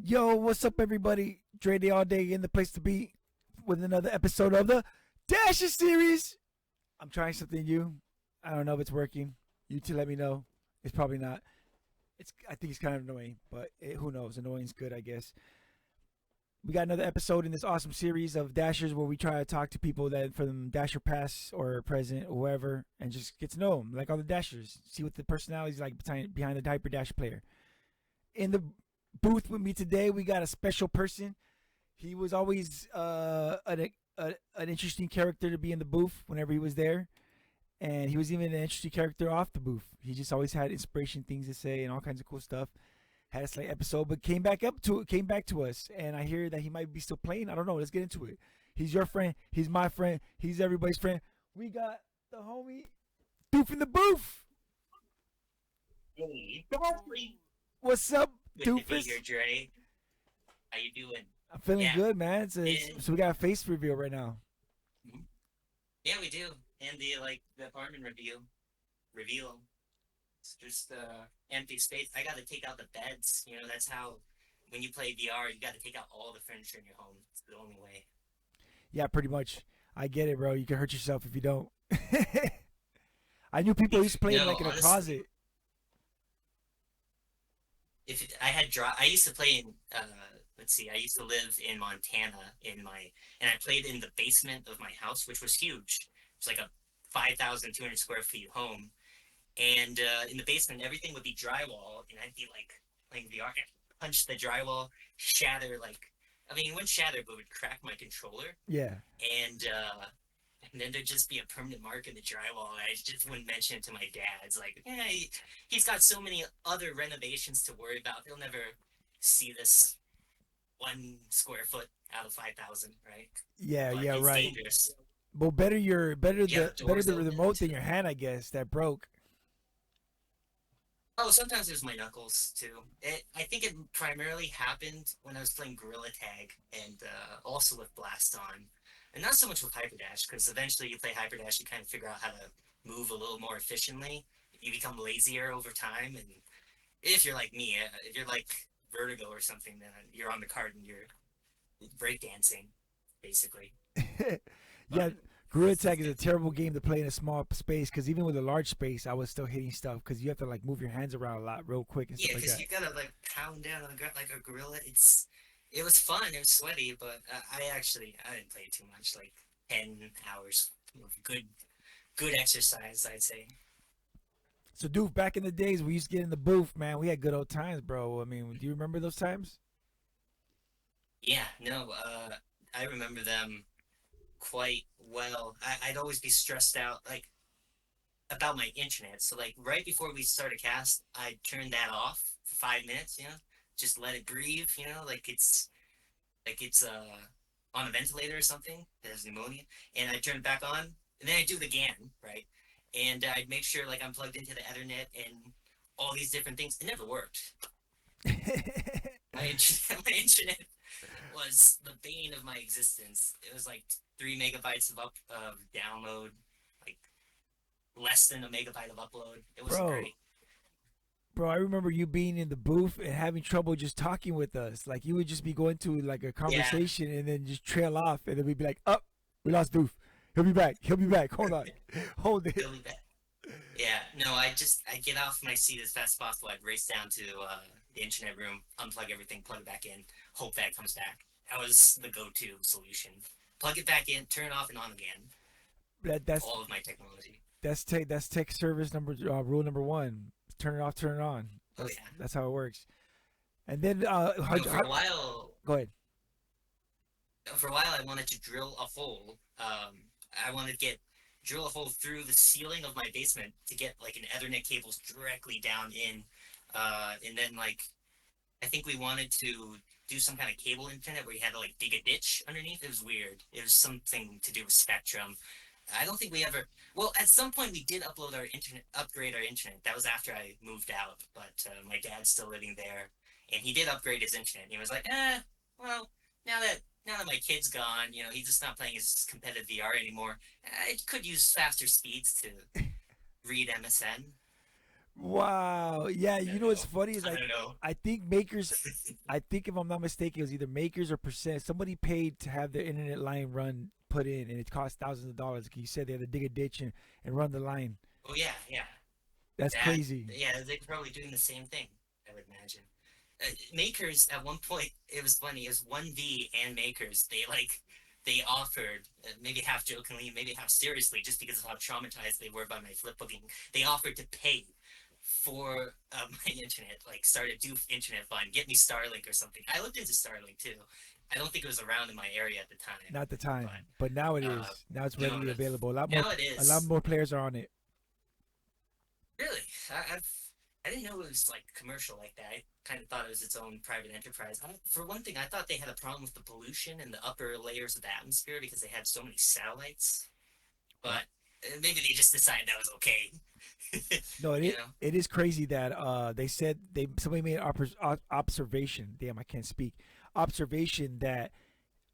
Yo, what's up, everybody? Dre Day all day in the place to be with another episode of the Dasher series. I'm trying something new. I don't know if it's working. You two let me know. It's probably not. I think it's kind of annoying, but who knows? Annoying's good, I guess. We got another episode in this awesome series of Dashers where we try to talk to people that from Dasher past or present or whoever and just get to know them, like all the Dashers. See what the personality's like behind the Hyper Dash player. In the booth with me today, we got a special person. He was always an interesting character to be in the booth whenever he was there. And he was even an interesting character off the booth. He just always had inspiration things to say and all kinds of cool stuff. Had a slight episode, but came back to us. And I hear that he might be still playing. I don't know. Let's get into it. He's your friend. He's my friend. He's everybody's friend. We got the homie Doof in the booth. Hey, What's up, good to be Doofus? here, Dre. How you doing? I'm feeling Yeah, good, man. and So we got a face reveal right now. yeah, we do. And the apartment reveal. It's just empty space. I got to take out the beds. That's how when you play VR, you got to take out all the furniture in your home. It's the only way. Yeah, pretty much. I get it, bro. You can hurt yourself if you don't. I knew people used to play No, like in a honestly, closet. I used to play in. Let's see. I used to live in Montana and I played in the basement of my house, which was huge. It's like a 5,200 square feet home. And in the basement, everything would be drywall, and I'd be like playing VR, and punch the drywall, shatter I mean, it wouldn't shatter, but it would crack my controller, Yeah. and uh, and then there'd just be a permanent mark in the drywall. And I just wouldn't mention it to my dad. It's like, yeah, he's got so many other renovations to worry about. He'll never see this 1 square foot out of 5,000, right? Yeah, But yeah, it's right. dangerous. Well, You have better doors the remote opened. than your hand, I guess, that broke. Oh, sometimes there's my knuckles too. I think it primarily happened when I was playing Gorilla Tag and also with Blast On, and not so much with Hyperdash because eventually you play Hyperdash, you kind of figure out how to move a little more efficiently. You become lazier over time, and if you're like me, if you're like Vertigo or something, then you're on the cart and you're breakdancing, basically. But Yeah, Gorilla Tag is a terrible game to play in a small space because even with a large space, I was still hitting stuff because you have to like move your hands around a lot real quick and stuff yeah, like because that. you gotta like pound down on the ground like a gorilla. It was fun. It was sweaty, but I didn't play too much. Like 10 hours of good exercise, I'd say. So, dude, back in the days, we used to get in the booth, man. We had good old times, bro. I mean, do you remember those times? Yeah, no, I remember them quite well. I'd always be stressed out like about my internet. So like right before we start a cast, I'd turn that off for 5 minutes. Just let it breathe. Like it's on a ventilator or something that has pneumonia, and I turn it back on, and then I do it again, right? And I'd make sure like I'm plugged into the Ethernet and all these different things. It never worked. My internet was the bane of my existence. It was like 3 megabytes of download, like less than a megabyte of upload. It wasn't Bro, great. bro, I remember you being in the booth and having trouble just talking with us. Like, you would just be going to like a Yeah, conversation and then just trail off, and then we'd be like, "Up, we lost Doof. He'll be back. He'll be back. Hold on, hold it." really bad. Yeah, no, I get off my seat as fast as possible. I'd race down to the internet room, unplug everything, plug it back in, hope that it comes back. That was the go-to solution. Plug it back in, turn it off and on again. That that's All of my technology. that's tech service number rule number one. Turn it off, turn it on. Oh yeah. That's how it works. And then For a while, go ahead. I wanted to drill a hole. I wanted to get drill a hole through the ceiling of my basement to get like an Ethernet cables directly down in, and then like I think we wanted to do some kind of cable internet where you had to like dig a ditch underneath. It was weird. It was something to do with Spectrum. I don't think we ever. Well, at some point we did upgrade our internet. That was after I moved out, but my dad's still living there, and he did upgrade his internet. He was like, well, now that my kid's gone, he's just not playing his competitive VR anymore. I could use faster speeds to read MSN. Wow. Yeah, I you don't know what's know. funny is I like don't know. I think makers I think if I'm not mistaken it was either makers or percent. Somebody paid to have their internet line run put in and it cost thousands of dollars. You said they had to dig a ditch and run the line. Oh yeah, yeah. That's That crazy. yeah, they're probably doing the same thing. I would imagine. Makers at one point, it was funny. It was 1V and Makers. They offered, maybe half jokingly, maybe half seriously, just because of how traumatized they were by my flip booking. They offered to pay for my internet, like start a Doof internet fund, get me Starlink or something. I looked into Starlink too. I don't think it was around in my area at the time, Not the time, but but now it uh, is. Now it's no, readily available. now it A lot is. more players are on it. Really, I didn't know it was like commercial like that. I kind of thought it was its own private enterprise. For one thing, I thought they had a problem with the pollution in the upper layers of the atmosphere because they had so many satellites. But maybe they just decided that was okay. No, you know? it is crazy that they said they somebody made an observation. Damn, I can't speak. Observation that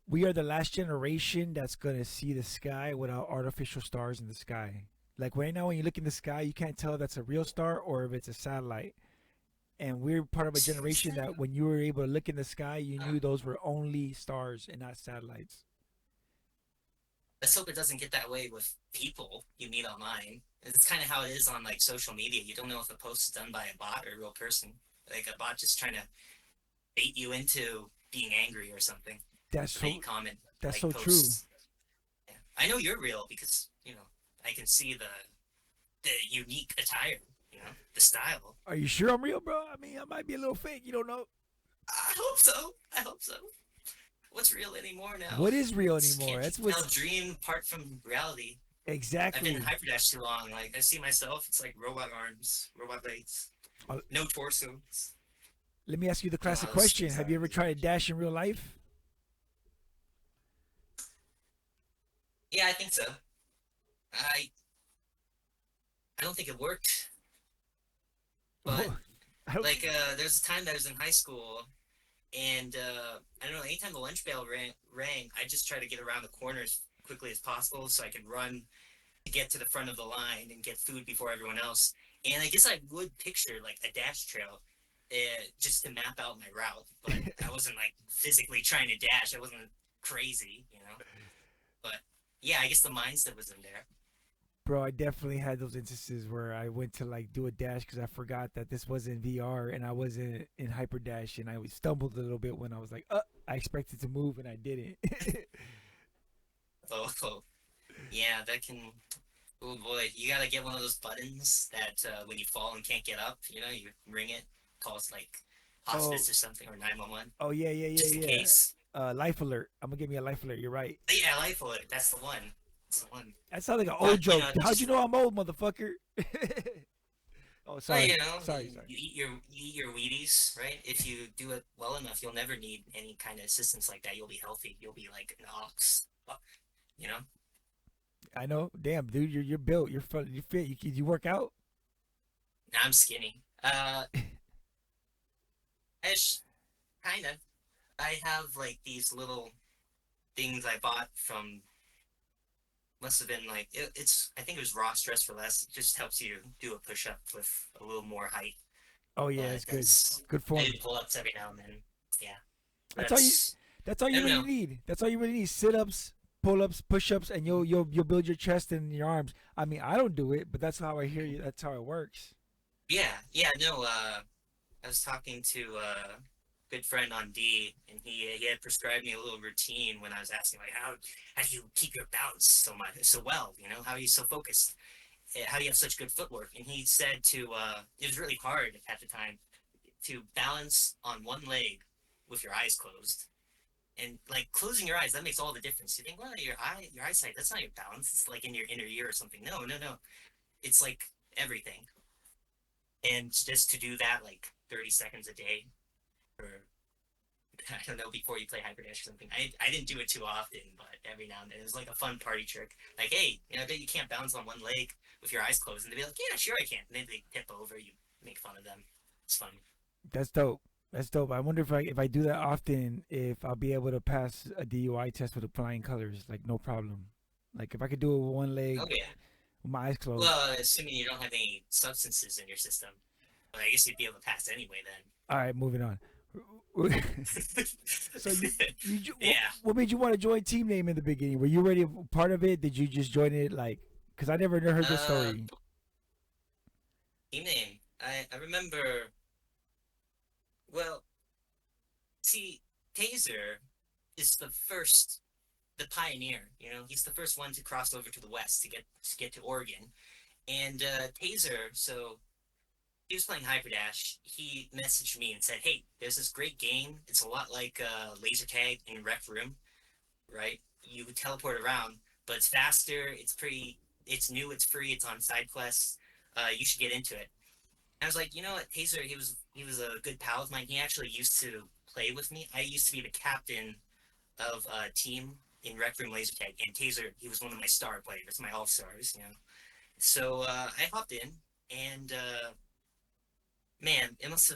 we are the last generation that's gonna see the sky without artificial stars in the sky. Like right now, when you look in the sky, you can't tell if that's a real star or if it's a satellite. And we're part of a generation Seriously? that when you were able to look in the sky, you knew those were only stars and not satellites. Let's hope it doesn't get that way with people you meet online. It's kind of how it is on like social media. You don't know if a post is done by a bot or a real person. Like a bot just trying to bait you into being angry or something. That's The way you so. comment That's like so true. posts. Yeah. I know you're real because I can see the unique attire. The style. Are you sure I'm real, bro? I mean, I might be a little fake. You don't know. I hope so. I hope so. What's real anymore now? What is real Can't anymore? That's people now what's dream apart from reality? I've been in exactly. hyperdash too long. Like I see myself, it's like robot arms, robot legs, Uh, no torsos. Let me ask you the I don't know classic how those question: things have are. you ever tried to dash in real life? Yeah, I think so. I I don't think it worked, but I don't like think. there's a time that I was in high school, and I don't know. Anytime the lunch bell rang, I just try to get around the corner as quickly as possible so I could run to get to the front of the line and get food before everyone else. And I guess I would picture like a dash trail just to map out my route, but I wasn't like physically trying to dash. I wasn't crazy. But yeah, I guess the mindset was in there. Bro, I definitely had those instances where I went to like do a dash because I forgot that this was in VR and I was in hyper dash and I stumbled a little bit when I was like, I expected to move and I didn't. Oh, yeah, that can. Oh boy, you gotta get one of those buttons that when you fall and can't get up, you ring it, calls like Oh, hospice or something or 911, oh yeah, yeah, just in yeah, yeah. case. Life alert. I'm gonna give me a life alert. You're right. But yeah, life alert. That's the one. That's the one. That sounds like an But old joke. How'd you just know I'm old, motherfucker? Oh, well, sorry, sorry, sorry. you eat your Wheaties, right? If you do it well enough, you'll never need any kind of assistance like that. You'll be healthy. You'll be like an ox. You know? I know. Damn, dude, you're built. You're fun. You fit. You work out. Now I'm skinny. Ish, kind of. I have like these little things I bought from. Must have been like it's. I think it was Raw Stress for Less. It just helps you do a push up with a little more height. Oh yeah, But it's good. that's Good I form. do pull ups every now and then. Yeah, That's all you. that's That's all I you don't really know. need. That's all you really need. Sit ups, pull ups, push ups, and you'll build your chest and your arms. I mean, I don't do it, but that's how I hear you. That's how it works. Yeah, yeah, no. I was talking to a good friend on D, and he had prescribed me a little routine when I was asking like how do you keep your balance so well? How are you so focused? How do you have such good footwork? And he said to it was really hard at the time to balance on one leg with your eyes closed. And like closing your eyes, that makes all the difference. You think, well, your eyesight, that's not your balance. It's like in your inner ear or something. No, no, no. It's like everything. And just to do that like 30 seconds a day for I don't know, before you play Hyperdash or something. I didn't do it too often, but every now and then it was like a fun party trick. Like, hey, I bet you can't bounce on one leg with your eyes closed, and they'd be like, yeah, sure I can. And then they tip over, you make fun of them. It's fun. That's dope. That's dope. I wonder if I do that often, if I'll be able to pass a DUI test with the flying colors, like no problem. Like if I could do it with Oh yeah, with my eyes closed. Well, assuming you don't have any substances in your system, but I guess you'd be able to pass anyway then. All right, moving on. So Yeah. what made you want to join Team Name in the beginning? Were you already a part of it? Did you just join it like? Because I never heard this Uh, story. Team name. I remember. Well, see, Taser is the pioneer. You know, he's the first one to cross over to the west to get to Oregon, and Taser. So he was playing Hyperdash. He messaged me and said, "Hey, there's this great game. It's a lot like laser tag in Rec Room, right? You teleport around, but it's faster. It's pretty. It's new. It's free. It's on side quests. You should get into it." I was like, you know what, Taser, he was a good pal of mine. He actually used to play with me. I used to be the captain of a team in Rec Room Laser Tag, and Taser, he was one of my star players, my all stars, you know. So I hopped in, and man, I must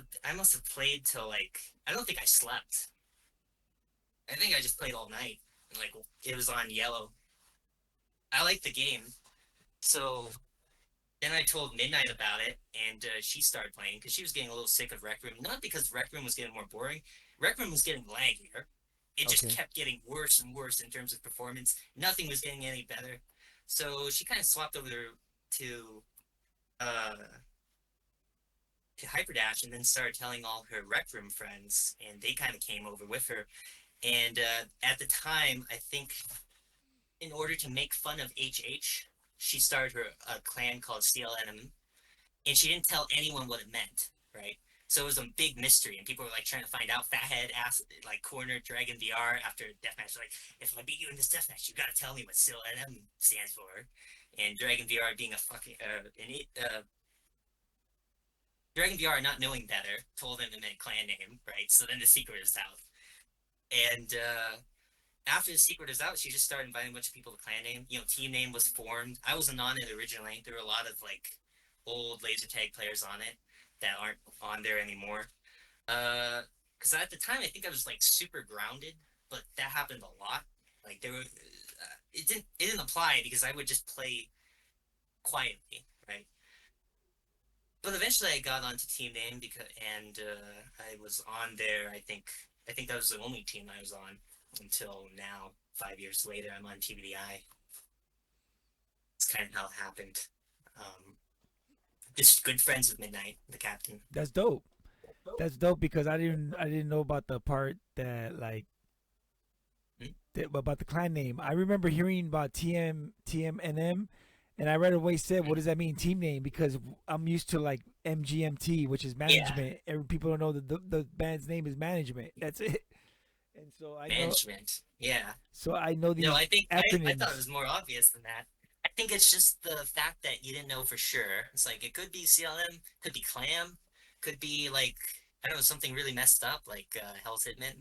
have played till like I don't think I slept. I think I just played all night. Like it was on yellow. I liked the game, so then I told Midnight about it, and she started playing because she was getting a little sick of Rec Room. Not because Rec Room was getting more boring. Rec Room was getting laggier. It just Okay. kept getting worse and worse in terms of performance. Nothing was getting any better. So she kind of swapped over to uh, to Hyperdash, and then started telling all her Rec Room friends, and they kind of came over with her. And at the time, I think in order to make fun of HH, she started her a clan called CLNM, and she didn't tell anyone what it meant, right? So it was a big mystery, and people were like trying to find out. Fathead asked, like, corner Dragon VR after deathmatch, like, if I beat you in this deathmatch, you gotta tell me what CLNM stands for. And Dragon VR being a fucking Dragon VR not knowing better told him it meant clan name, right? So then the secret is out, and after the secret is out, she just started inviting a bunch of people to clan name. You know, team name was formed. I wasn't on it originally. There were a lot of like old laser tag players on it that aren't on there anymore. Because at the time I think I was like super grounded, but that happened a lot. Like there were, it didn't apply because I would just play quietly, right? But eventually I got onto team name because and I was on there. I think that was the only team I was on until now. 5 years later, I'm on TBDi. It's kind of how it happened. Um, just good friends with Midnight, the captain. That's dope. That's dope because I didn't know about the part that like Hmm? about the clan name. I remember hearing about TMNM, and I right away said, "What does that mean, team name?" Because I'm used to like MGMT, which is Yeah, management. Every people don't know that the band's name is management. That's it. And so I know. management. Yeah. So I know No, these I thought it acronyms. was more obvious than that. I think it's just the fact that you didn't know for sure. It's like it could be CLM, could be Clam, could be like I don't know something really messed up like Hell's Hitman.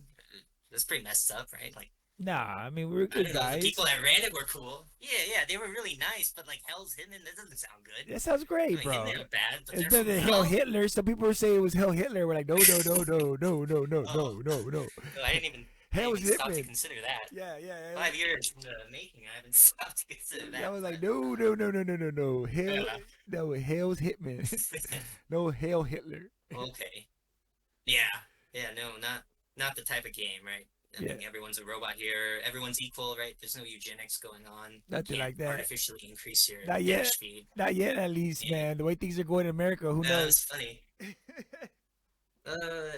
That's pretty messed up, right? Like Nah, I mean we're I good don't know. The guys. people that ran it were cool. Yeah, yeah, they were really nice. But like Hell's Hitman, that doesn't sound good. That sounds I great, mean, bro. Hitman are bad, but It's they're better from than Hell Hell. Hitler. Some people were saying it was Hell Hitler. We're like, no, no, no, no, no, no, no, Oh, no, no, no. no, I didn't even Hell's stop to Hitman. consider that. Yeah, yeah. 5 years from the making, I haven't stopped to consider I that. was like, But no, no, no, no, no, no, no. Hell, uh, no, Hell's Hitman. No, Hell Hitler. okay, yeah, yeah, no, not the type of game, right? I Yeah, mean, everyone's a robot here. Everyone's equal, right? There's no eugenics going on. You nothing can't like that. artificially increase your Not yet. dash speed. Not yet, at least, Yeah, man. The way things are going in America, who no, knows? it's funny.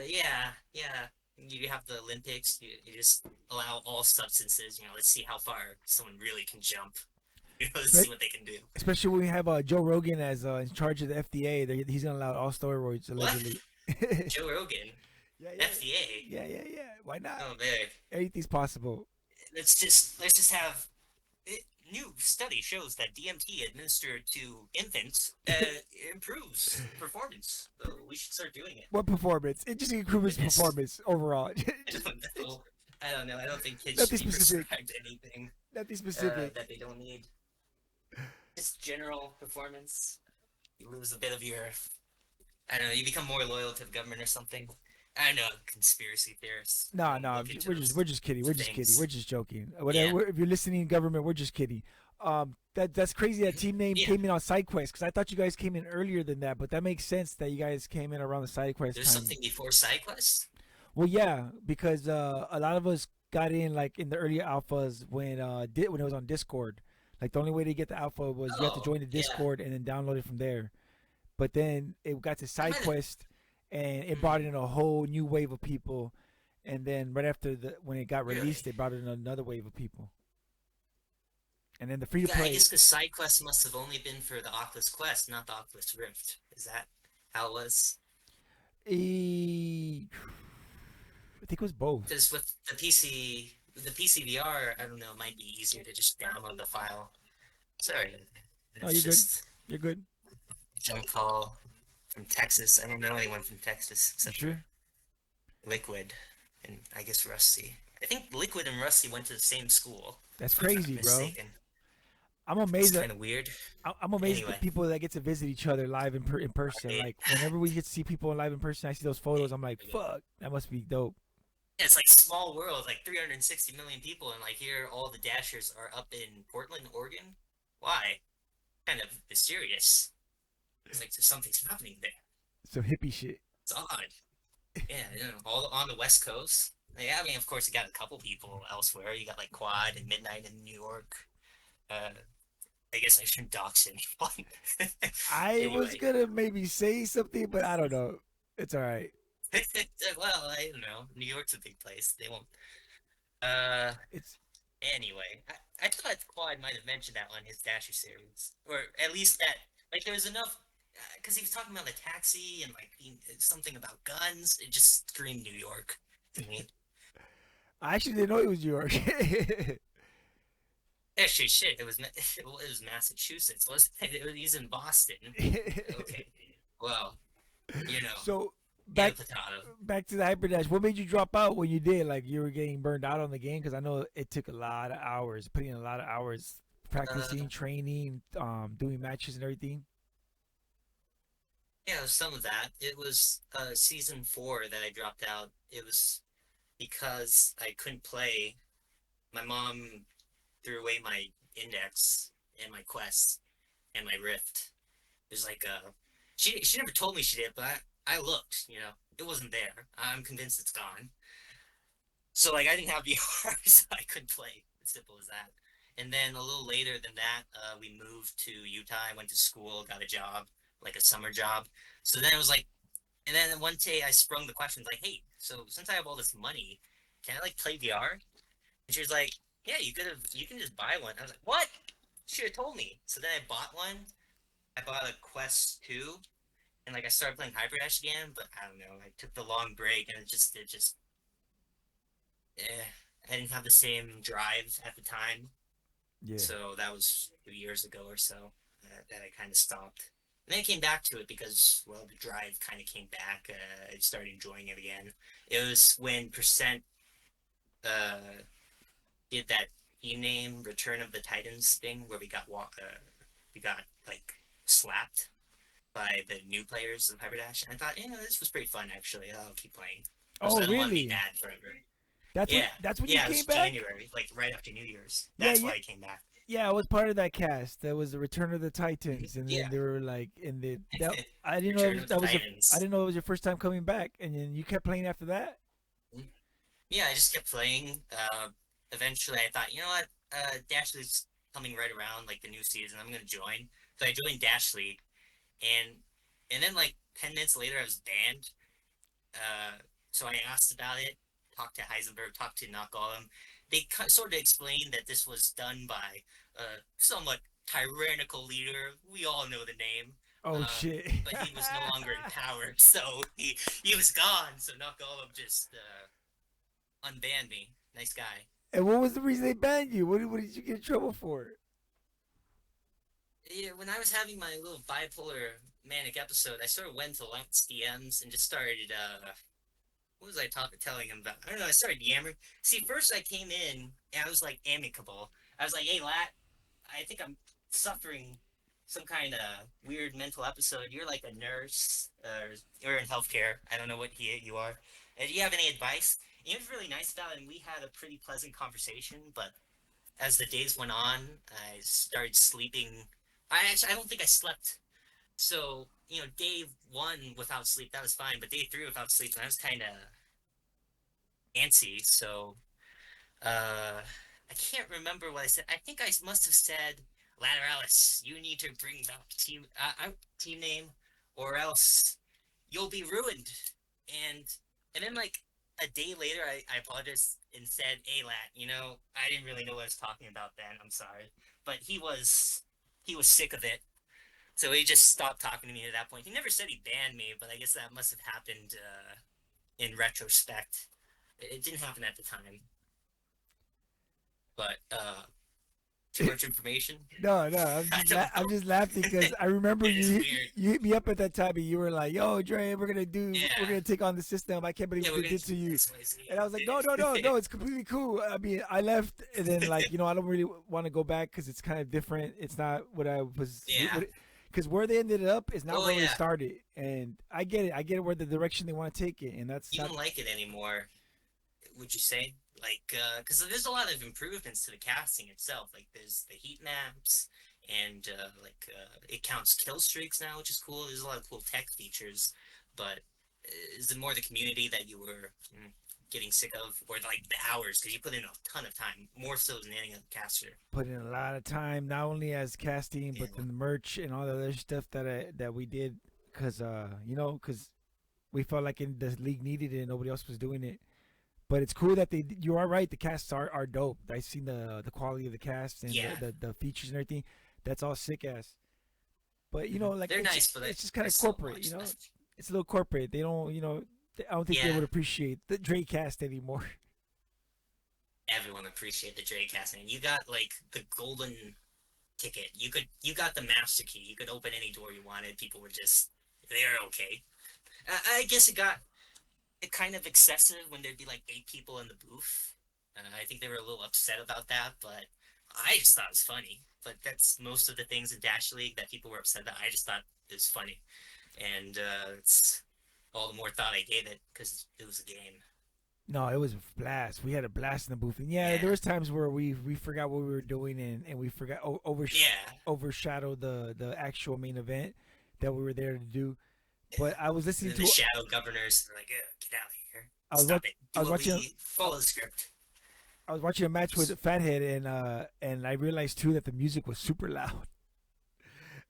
Yeah, yeah. You have the Olympics. You just allow all substances. You know, let's see how far someone really can jump. You know, let's see Spe- what they can do. Especially when we have Joe Rogan as in charge of the FDA. He's gonna allow all steroids What? allegedly. Yeah, Joe Rogan, yeah, FDA. yeah, yeah, yeah. Why not? Oh man, Anything's possible. let's just have new study shows that DMT administered to infants improves performance. So we should start doing it. What performance? It just improves Fitness. performance overall. I don't know. I don't know. I don't think kids Nothing should be specific. prescribed anything Nothing specific. that they don't need. Just general performance. You lose a bit of your. I don't know. You become more loyal to the government or something. I know conspiracy theorists. No, Don't no, look into we're those just kidding. We're just kidding. things. We're just joking. Yeah. Whatever. If you're listening, government, we're just kidding. That's crazy that team name Yeah, came in on side quest because I thought you guys came in earlier than that, but that makes sense that you guys came in around the side quest there's time. something before side quest. Well, yeah, because a lot of us got in like in the early alphas when it was on Discord. Like the only way to get the alpha was you have to Oh, join the yeah. Discord and then download it from there. But then it got to I side might have. quest, and it brought Hmm. in a whole new wave of people. And then right after when it got released, Really? they brought in another wave of people. And then the free to Yeah, I play, guess the side quest must have only been for the Oculus Quest, not the Oculus Rift. Is that how it was? I think it was both. Because with the PC VR, I don't know, it might be easier to just download the file. Sorry, No, it's you're good. just You're good. a junk call from Texas. I don't know anyone from Texas You except for sure? Liquid and I guess Rusty. I think Liquid and Rusty went to the same school, That's if I'm not crazy, bro. mistaken. I'm It's amazed at kind of weird. I'm amazed at the Anyway, people that get to visit each other live in person. right? Like whenever we get to see people live in person, I see those photos. I'm like, fuck, that must be dope. It's like small world, like 360 million people, and like here all the Dashers are up in Portland, Oregon. Why? Kind of mysterious. It's like something's happening there. Some hippie shit. It's odd. Yeah, all on the West Coast. Yeah, I mean, of course, you got a couple people elsewhere. You got like Quad and Midnight in New York. Uh, I guess I shouldn't dox anyone. I was Anyway, gonna maybe say something, but I don't know. It's all right. well, I don't know. New York's a big place. They won't. Uh, It's Anyway, I thought Quad might have mentioned that on his Dasher series, or at least that like there was enough because he was talking about the taxi and like something about guns. It just screamed New York to me. I actually didn't know it was yours. Actually, shit, it was Massachusetts, wasn't it? He's in Boston. Okay, well, you know, So potato back potato. back to the hyperdash. What made you drop out when you did? Like you were getting burned out on the game because I know it took a lot of hours, putting in a lot of hours Uh, practicing, training, doing matches and everything. yeah, some of that. It was season 4 that I dropped out. It was because I couldn't play. My mom threw away my index and my quest and my rift. It was like she never told me she did, but I looked, it wasn't there. I'm convinced it's gone. So like I didn't have VR, so I couldn't play. As simple as that. And then a little later than that, we moved to Utah. I went to school, got a job, like a summer job. So then it was like, and then one day I sprung the question like, hey, so since I have all this money, can I like play VR? And she was like, "Yeah, you can just buy one." I was like, "What? She should have told me." So then I bought one. I bought a Quest 2, and like I started playing Hyper Dash again. But I don't know. I took the long break, and I didn't have the same drive at the time. Yeah. So that was 2 years ago or so that I kind of stopped. And then I came back to it because, well, the drive kind of came back. I started enjoying it again. It was when Percent uh, did that name Return of the Titans thing where we got like slapped by the new players of Hyperdash. And I thought, this was pretty fun actually. I'll keep playing. Also, Oh, I don't want to be really? bad forever. That's when Yeah, you yeah, it was came back. January, like right after New Year's. Yeah, That's yeah, why I came back. yeah. I was part of that cast. That was the Return of the Titans, and then Yeah, they were like in the that. I didn't know Return of the I Titans. didn't know it was your first time coming back, and then you kept playing after that. Yeah, I just kept playing. Eventually, I thought, you know what? Dash League's coming right around, like the new season. I'm gonna join. So I joined Dash League, and then like 10 minutes later, I was banned. So I asked about it, talked to Heisenberg, talked to Not Golem. They sort of explained that this was done by a somewhat tyrannical leader. We all know the name. Oh shit! But he was no longer in power, so he was gone. So Not Golem just unbanned me. Nice guy. And what was the reason they banned you? What did you get in trouble for? Yeah, when I was having my little bipolar manic episode, I sort of went to Lance DMs and just started what was I telling him about? I don't know. I started yammering. See, first I came in and I was like amicable. I was like, "Hey, Lat, I think I'm suffering some kind of weird mental episode. You're like a nurse, you're in healthcare. I don't know what you are. Do you have any advice?" And he was really nice about it, and we had a pretty pleasant conversation. But as the days went on, I started sleeping. I don't think I slept. So, day one without sleep, that was fine. But day three without sleep, I was kind of antsy. So, I can't remember what I said. I think I must have said, Lateralis, you need to bring back team name, or else you'll be ruined. And and then like a day later, I apologized and said, "Hey, Lat, I didn't really know what I was talking about then. I'm sorry." But he was sick of it, so he just stopped talking to me at that point. He never said he banned me, but I guess that must have happened in retrospect. It didn't happen at the time, but too much information. No, I'm just laughing because I remember you hit me up at that time and you were like, "Yo, Dre, we're gonna take on the system. I can't believe what they did to you." And I was like, no, it's completely cool. I mean, I left and then like I don't really want to go back because it's kind of different. It's not what I was. Yeah. Because where they ended up is not where we yeah. started, and I get it. I get it where the direction they want to take it, and that's You not. don't like it anymore, would you say? Like, because there's a lot of improvements to the casting itself. Like, there's the heat maps, and it counts kill streaks now, which is cool. There's a lot of cool tech features. But is it more the community that you were getting sick of, or like the hours? Because you put in a ton of time, more so than any other caster. Put in a lot of time, not only as casting, but the merch and all the other stuff that we did, because because we felt like the league needed it and nobody else was doing it. But it's cool that you are right. The casts are dope. I've seen the quality of the cast and the features and everything. That's all sick ass. But like they're nice, but it's just kind of corporate. It's a little corporate. They don't. I don't think they would appreciate the Dre cast anymore. Everyone appreciate the Dre cast, and you got like the golden ticket. You got the master key. You could open any door you wanted. People were just they're okay. I guess it got kind of excessive when there'd be like 8 people in the booth. I think they were a little upset about that, but I just thought it was funny. But that's most of the things in Dash League that people were upset that I just thought it was funny. And it's all the more thought I gave it because it was a game. No, it was a blast. We had a blast in the booth. And there was times where we forgot what we were doing and we forgot overshadowed the actual main event that we were there to do. But I was listening to the shadow governors. They're like, get out of here. I was watching. Follow the script. I was watching a match with Fathead, and I realized too that the music was super loud.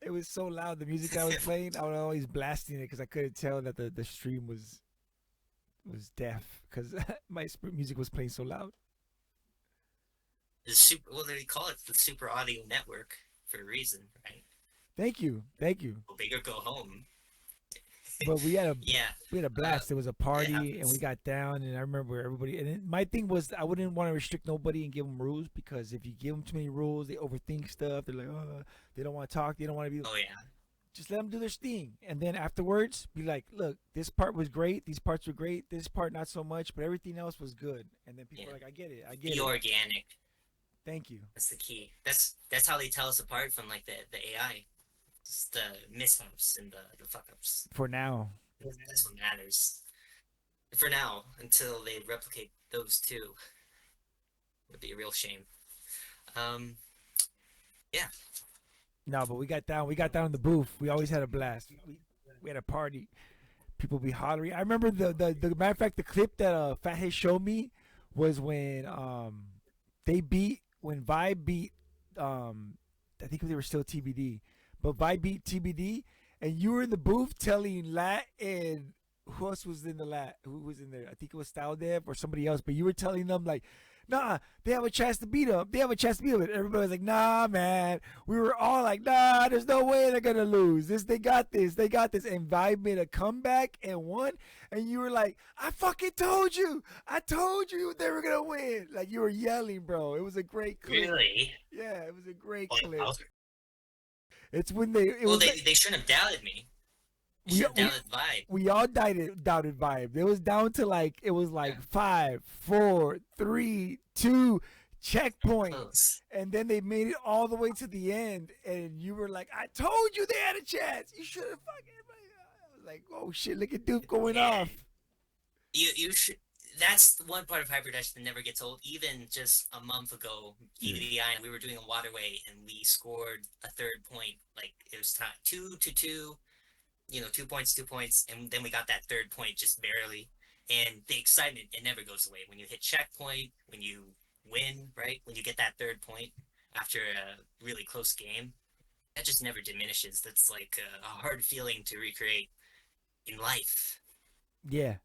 It was so loud. The music I was playing, I was always blasting it because I couldn't tell that the stream was deaf because my music was playing so loud. They call it the Super Audio Network for a reason, right? Thank you. Go big or go home. But we had a blast. There was a party and we got down, and I remember everybody. And my thing was I wouldn't want to restrict nobody and give them rules because if you give them too many rules, they overthink stuff. They're like, they don't want to talk. They don't want to be. Oh yeah. Just let them do their thing, and then afterwards, be like, look, this part was great. These parts were great. This part not so much, but everything else was good. And then people are like, I get it. Be organic. Thank you. That's the key. That's how they tell us apart from like the AI. Just the mishaps and the fuck ups. For now. That's what matters. For now, until they replicate those two. Would be a real shame. Yeah. No, but we got down. We got down in the booth. We always had a blast. We had a party. People be hollering. I remember the matter of fact, the clip that Fathead showed me was when when Vibe beat I think they were still TBD. But Vibe beat TBD, and you were in the booth telling Lat and who else was in the Lat? Who was in there? I think it was Style Dev or somebody else. But you were telling them like, nah, they have a chance to beat them. They have a chance to beat them. And everybody was like, nah, man. We were all like, nah, there's no way they're gonna lose. They got this. They got this. And Vibe made a comeback and won. And you were like, I fucking told you. I told you they were gonna win. Like you were yelling, bro. It was a great clip. Really? Yeah, it was a great clip. It's when they shouldn't have doubted me. They should have doubted Vibe. We all doubted Vibe. It was down to like 5, 4, 3, 2 checkpoint, and then they made it all the way to the end. And you were like, "I told you they had a chance. You should have fucking." I was like, "Oh shit! Look at Doof going off." You should. that's the one part of Hyperdash that never gets old. Even just a month ago, Yeah. TBDi, we were doing a waterway and we scored a third point. Like it was time 2-2, 2 points, 2 points, and then we got that third point just barely. And the excitement, it never goes away. When you hit checkpoint, when you win, right? When you get that third point after a really close game, that just never diminishes. That's like a hard feeling to recreate in life. Yeah.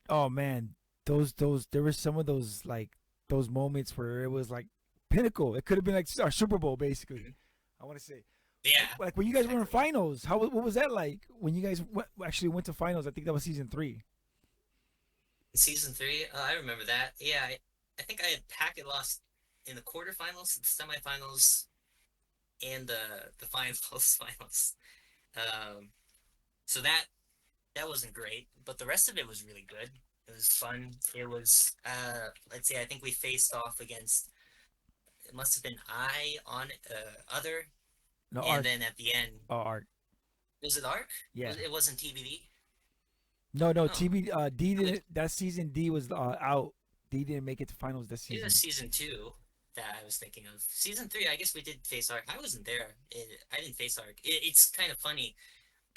Oh man, those there were some of those like those moments where it was like pinnacle. It could have been like our Super Bowl basically. Mhm. I want to say Yeah, like when you guys were in exactly. finals. What was that like when you guys actually went to finals? I think that was season 3. Season three, I remember that. Yeah, I think I had packet lost in the quarterfinals, the semifinals, and the finals, finals. Um, so that wasn't great, but the rest of it was really good. It was fun. It was let's see, I think we faced off against, it must have been I on other, No and Arc. then at the end, Oh, Arc. was it Arc? Yeah. It wasn't TBD. No, no. Oh, D no, didn't. That season D was out. D didn't make it to finals this it was season. season two that I was thinking of. Season three, I guess we did face Arc. I wasn't there. I didn't face Arc. It's kind of funny.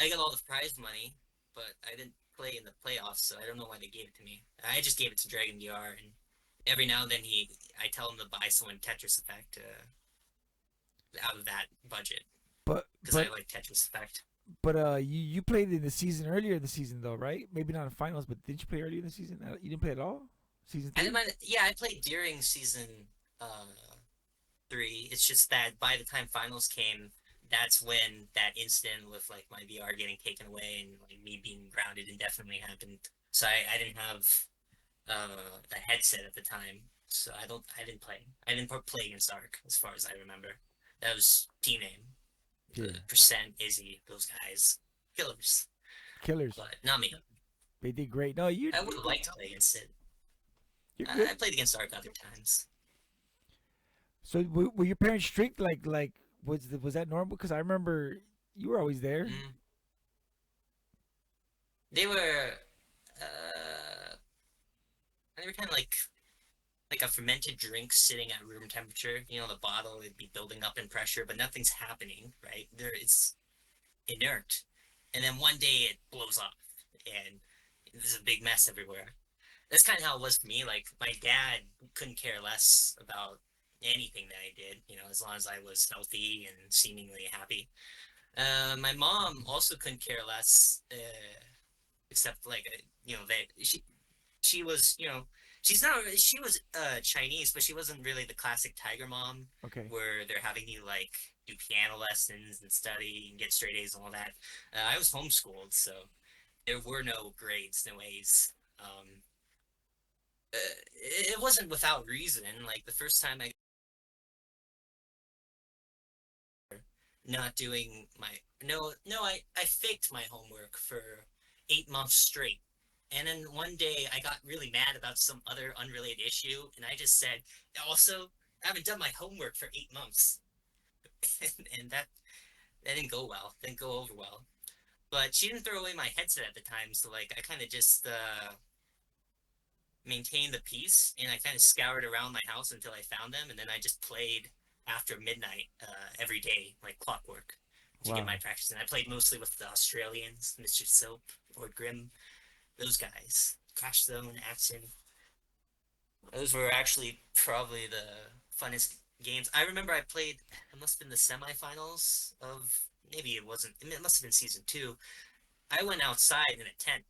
I got all the prize money, but I didn't play in the playoffs, so I don't know why they gave it to me. I just gave it to Dragon VR, and every now and then I tell him to buy someone Tetris Effect out of that budget But because I but like Tetris Effect. but you played in the season earlier in the season though, right? Maybe not in finals, but did you play earlier in the season? You didn't play at all. Season I didn't 3. mind. Yeah, I played during season uh, three. It's just that by the time finals came, that's when that incident with like my VR getting taken away and like me being grounded indefinitely happened. So I didn't have a headset at the time, so I didn't play. I didn't play against Ark as far as I remember. That was team name. Yeah. Percent Izzy, those guys, killers, Killers. but not me. They did great. No, I would have liked to play against it. you're good. I played against Ark other times. So were your parents strict? Like was that normal? Because I remember you were always there. Mm. They were, uh, they were kind of like a fermented drink sitting at room temperature. You know, the bottle would be building up in pressure, but nothing's happening, right? It's inert. And then one day it blows up and there's a big mess everywhere. That's kind of how it was for me. Like, my dad couldn't care less about anything that I did, as long as I was healthy and seemingly happy. My mom also couldn't care less, except like, that she was, she's not, she was Chinese, but she wasn't really the classic tiger mom Okay. where they're having you like do piano lessons and study and get straight A's and all that. I was homeschooled, so there were no grades, no A's. It wasn't without reason. Like the first time I not doing my no, I faked my homework for 8 months straight. And then one day I got really mad about some other unrelated issue, and I just said, also, I haven't done my homework for 8 months. And that didn't go well, didn't go over well. But she didn't throw away my headset at the time, so like I kind of just maintained the peace, and I kind of scoured around my house until I found them, and then I just played after midnight every day, like clockwork, to get my Wow. practice. And I played mostly with the Australians, Mr. Soap, Lord Grim, those guys. Crash Zone, Axon. Those were actually probably the funnest games. I remember I played, it must have been the semifinals of, maybe it wasn't, it must have been season two. I went outside in a tent.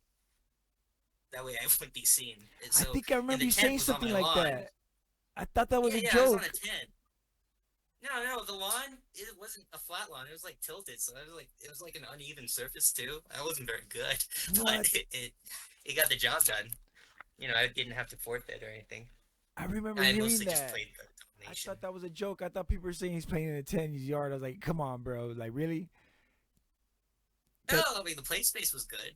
That way I wouldn't be seen. And I so, think I and remember the you tent saying was on something my like lawn. that. I thought that was Yeah, a yeah, I was on a joke. tent. No, the lawn, it wasn't a flat lawn. It was like tilted, so it was like an uneven surface too. I wasn't very good, but What? it got the job done. I didn't have to forfeit or anything. I remember I hearing mostly just that. played the I domination. thought that was a joke. I thought people were saying he's playing in a 10 yard. I was like, come on, bro. Like, really? That No, I mean the play space was good.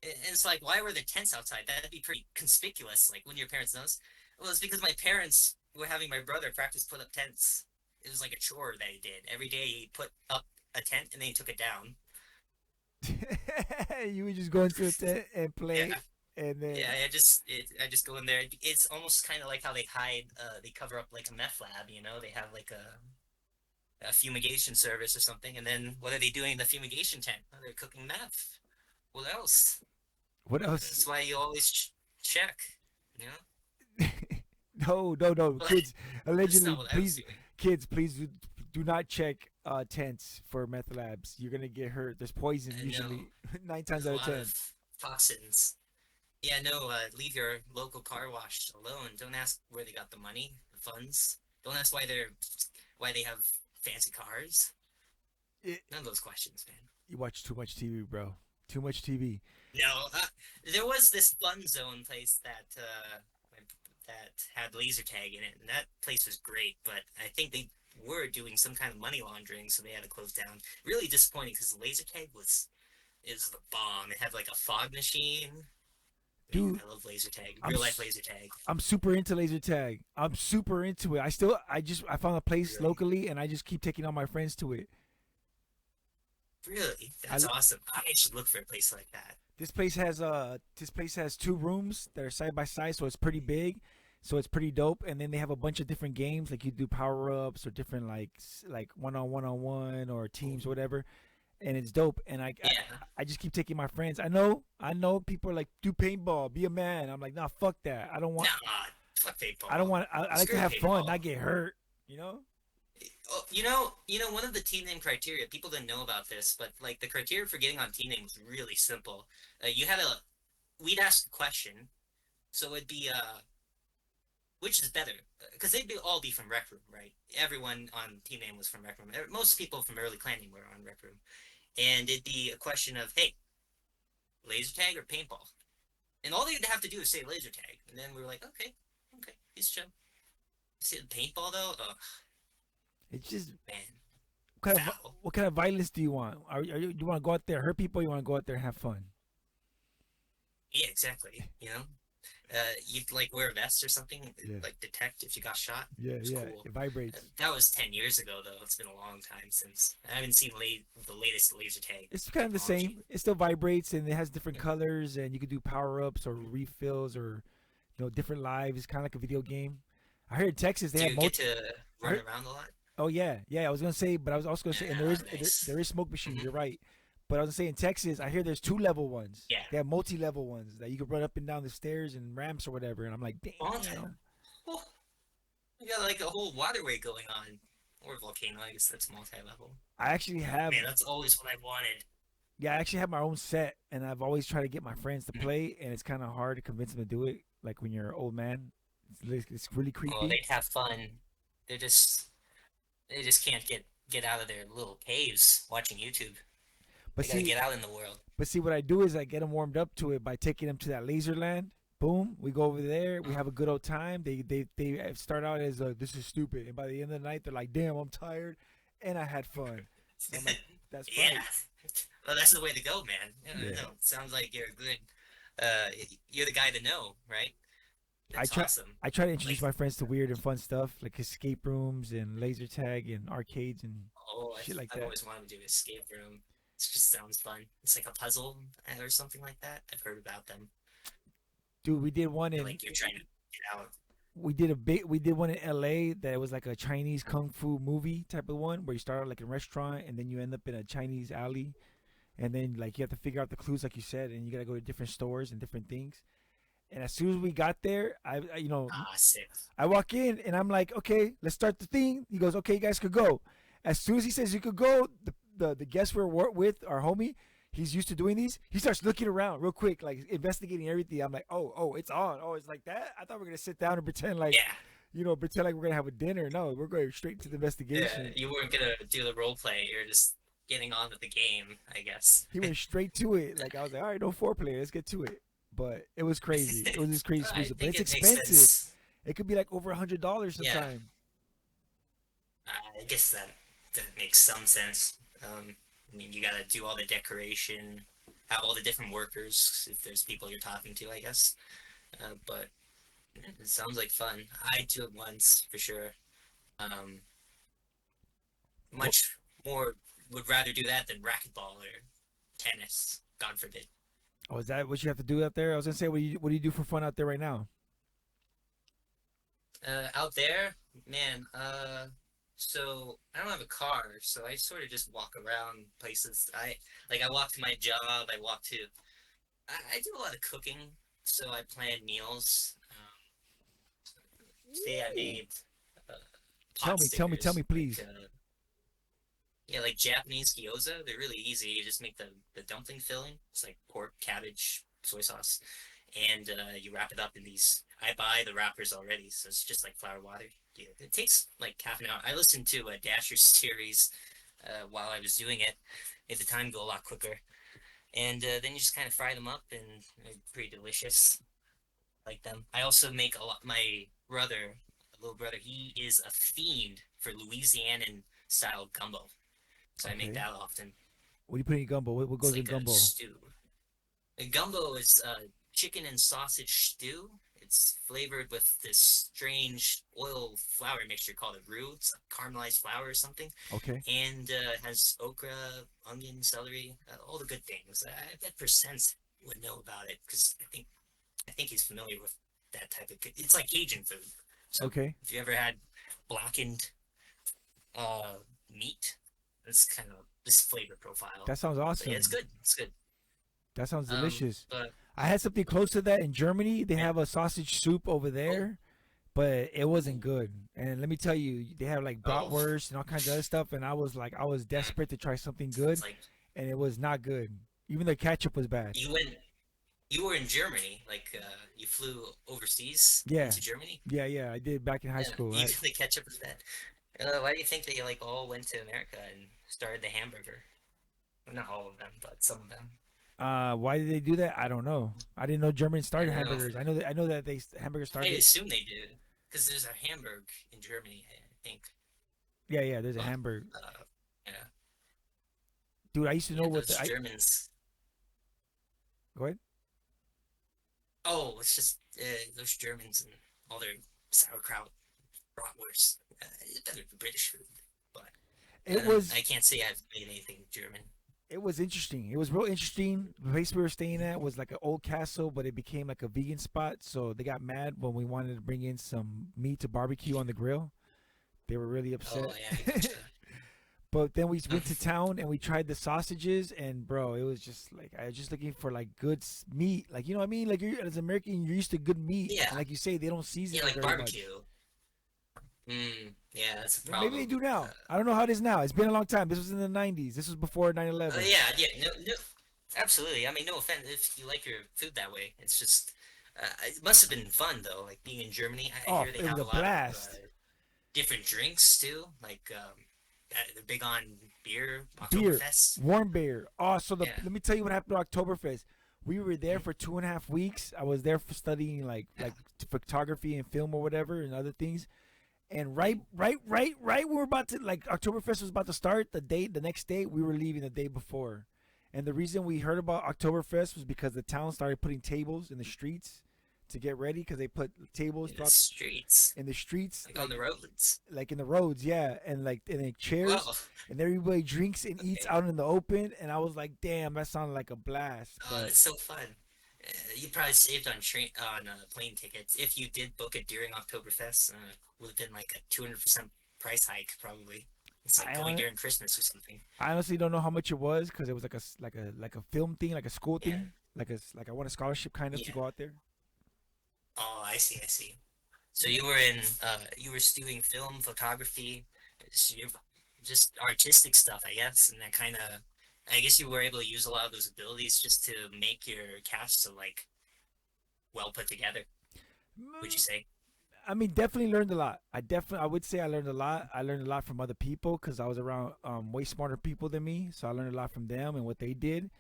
And it's like, why were there tents outside? That'd be pretty conspicuous. Like, when your parents notice. Well, it's because my parents were having my brother practice put up tents. It was like a chore that he did every day. He put up a tent and then he took it down. you would just go into a tent and Yeah, play. And then Yeah, I just go in there. It's almost kind of like how they hide, they cover up like a meth lab. You know, they have like a fumigation service or something, and then what are they doing in the fumigation tent? Oh, they're cooking meth. What else? what else? That's why you always check. You know, No, no, no, but kids. that's Allegedly, not what I was please, doing. kids, please do not check tents for meth labs. You're gonna get hurt. There's poison I know usually. Nine times there's a out of lot 10. of toxins. Yeah, no, leave your local car wash alone. Don't ask where they got the money, the funds. Don't ask why they have fancy cars. It, None of those questions, man. you watch too much TV, bro. Too much TV. No, there was this fun zone place that had laser tag in it, and that place was great. But I think they were doing some kind of money laundering, so they had to close down. Really disappointing because laser tag was is the bomb. It had like a fog machine. Man, Dude, I love laser tag. I'm Real life s- laser tag. I'm super into laser tag. I'm super into it. I found a place Really, locally and I just keep taking all my friends to it. really, I that's awesome. I should look for a place like that. this place has two rooms that are side by side, so it's pretty big. So it's pretty dope, and then they have a bunch of different games, like you do power ups or different like one on one or teams or whatever, and it's dope. And Yeah, I just keep taking my friends. I know people are like do paintball, be a man. I'm like nah, fuck that. nah, fuck I don't paintball. want. I like to Screw have fun, paintball. not get hurt. You know? Oh, one of the team name criteria. People didn't know about this, but like the criteria for getting on team name was really simple. You had a we'd ask a question, so it'd be which is better? Because they'd all be from Rec Room, right? Everyone on team name was from Rec Room. Most people from early clanning were on Rec Room, and it'd be a question of, hey, laser tag or paintball, and all they'd have to do is say laser tag, and then we were like, okay, okay, he's chill. See the paintball though, oh It's just man, foul. what kind of violence do you want? You want to go out there hurt people? Or you want to go out there and have fun? Yeah, exactly. You'd like wear a vest or something, Yeah, like detect if you got shot. yeah, It was yeah. cool. It vibrates. That was 10 years ago, though. It's been a long time since I haven't seen the latest laser tag It's kind of the technology. same. It still vibrates and it has different colors, and you can do power ups or refills or different lives. It's kind of like a video game. I heard in Texas they Do have you get multi. to I run heard, around a lot? oh yeah, yeah. I was gonna say, but I was also gonna say, and Ah, nice. there is smoke machines. Hmm. You're right, but I was gonna say in Texas, I hear there's two level ones. Yeah, They have multi level ones that you can run up and down the stairs and ramps or whatever. And I'm like, multi. damn. Oh, you got like a whole waterway going on, or volcano. I guess that's multi-level. I actually have Man, that's always what I wanted. Yeah, I actually have my own set, and I've always tried to get my friends to Mhm. play, and it's kind of hard to convince them to do it. Like when you're an old man, it's really Oh, creepy. they'd have fun. They're just they just can't get out of their little caves watching YouTube. But They gotta see, get out in the world. what I do is I get them warmed up to it by taking them to that laser land. Boom, we go over there, we have a good old time. They start out as this is stupid, and by the end of the night they're like, damn, I'm tired, and I had fun. And I'm like, that's Yeah. right. Well, that's the way to go, man. Yeah, No, sounds like you're a good. Uh, you're the guy to know, right? I That's try. awesome. I try to introduce Like, my friends to weird and fun stuff like escape rooms and laser tag and arcades and oh, shit like I've that. always wanted to do escape room. It just sounds fun. It's like a puzzle or something like that. I've heard about them. Dude, we did one You're in like you're trying to get out. we did one in LA that was like a Chinese kung fu movie type of one where you start out like in a restaurant and then you end up in a Chinese alley and then like you have to figure out the clues like you said and you got to go to different stores and different things. And as soon as we got there, Ah, sick. I walk in and I'm like, okay, let's start the thing. He goes, okay, you guys could go. As soon as he says you could go, the guest with, our homie, he's used to doing these. He starts looking around real quick, like investigating everything. I'm like, oh, it's on. Oh, it's like that. I thought we were gonna sit down and pretend like, Yeah, pretend like we're gonna have a dinner. No, we're going straight to the yeah. investigation. You weren't gonna do the role play. You're just getting on with the game, I guess. He went straight to it. Like I was like, all right, no foreplay, let's get to it. But it was crazy. It was just crazy, I exclusive. But think it's it makes expensive. sense. It could be like over $100 Yeah, sometime. I guess that makes some sense. I mean, you gotta do all the decoration, have all the different workers if there's people you're talking to, I guess. But yeah, it sounds like fun. I do it once for sure. Um, What much more would rather do that than racquetball or tennis. God forbid. Oh, is that what you have to do out there? I was gonna say, what do you do for fun out there right now? Out there, man. So I don't have a car, so I sort of just walk around places. I walk to my job. I walk to. I do a lot of cooking, so I plan meals. Today I Ooh. made uh, pot Tell stickers, me, please. yeah, like Japanese gyoza. They're really easy. You just make the dumpling filling. It's like pork, cabbage, soy sauce, and you wrap it up in these. I buy the wrappers already, so it's just like flour water. Yeah, it takes like half an hour. I listened to a Dasher series while I was doing it. Made the time go a lot quicker. And then you just kind of fry them up, and they're pretty delicious. Like them. I also make a lot. My brother, a little brother, he is a fiend for Louisianan style gumbo. So I make Okay. that often. What do you put in your gumbo? What It's goes in like a gumbo? stew. A gumbo is chicken and sausage stew. It's flavored with this strange oil flour mixture called a roux. It's like caramelized flour or something, Okay. and has okra, onion, celery, all the good things. I bet Percent would know about it because I think he's familiar with that type of. It's like Cajun food. So Okay. if you ever had blackened uh, meat, that's kind of this flavor profile. That sounds So yeah, it's awesome. good. It's good. That sounds delicious. But I had something close to that in Germany. They yeah. have a sausage soup over Oh, there, but it wasn't ooh, good. And let me tell you, they have like oh, bratwurst and all kinds of other stuff. And I was like, I was mm, desperate to try something sounds good, like and it was not good. Even the ketchup was bad. you went. You were in Germany, like you flew overseas Yeah, into Germany. yeah. I did back in high Yeah, school. even the ketchup is bad. Why do you think they like all went to America and started the hamburger? Well, not all of them, but some of them. Why did they do that? I don't know. I didn't know Germany I started don't know. hamburgers. I know that they hamburgers I started. assume they did, because there's a Hamburg in Germany, I think. Yeah. There's a But hamburger. yeah, Dude, I used to know yeah, what those the I Germans. go ahead. Oh, it's just those Germans and all their sauerkraut, bratwurst. It's better than British food, but It was I can't say I've made anything German. it was interesting. It was real interesting. The place we were staying at was like an old castle, but it became like a vegan spot. So they got mad when we wanted to bring in some meat to barbecue on the grill. They were really Oh upset. yeah, I gotcha. But then we went to town and we tried the sausages, and bro, it was just like I was just looking for like good meat. Like you know what I mean? Like you're as an American, you're used to good meat, Yeah, and like you say, they don't season yeah, it like very much. barbecue. Yeah, that's a Maybe they problem. do now. I don't know how it is now. It's been a long time. This was in the '90s. This was before 9/11. Yeah, no, no, absolutely. I mean, no offense if you like your food that way. It's just, it must have been fun though. Like being in Germany, I Oh, hear they it was have a a lot of blast. different drinks too. Like, they're big on beer, Beer, Oktoberfest. warm beer. Oh, so Yeah. let me tell you what happened to Oktoberfest. We were there Mhm. for 2.5 weeks. I was there for studying Yeah. photography and film or whatever and other things. And Mhm. right, we were about to like Oktoberfest was about to start. The next day, we were leaving the day before. And the reason we heard about Oktoberfest was because the town started putting tables in the streets to get ready because they put tables In the throughout streets, in the streets like on the roads. like in the roads, yeah, and like chairs, Well, and everybody drinks and eats okay. out in the open. And I was like, damn, that sounded like a blast. Oh, But that's so fun. You probably saved on plane tickets if you did book it during Oktoberfest. Would have been like a 200% price hike probably. It's like I going hon- during Christmas or something. I honestly don't know how much it was because it was like a film thing, like a school Yeah, thing, like I want a scholarship kind of to yeah. go out there. Oh, I see, I see. So you were in you were doing film photography, just artistic stuff, I guess, and that kind of. I guess you were able to use a lot of those abilities just to make your cast so like well put together. Would you Mm, say? I mean, definitely learned a lot. I would say I learned a lot. I learned a lot from other people because I was around way smarter people than me. So I learned a lot from them and what they did,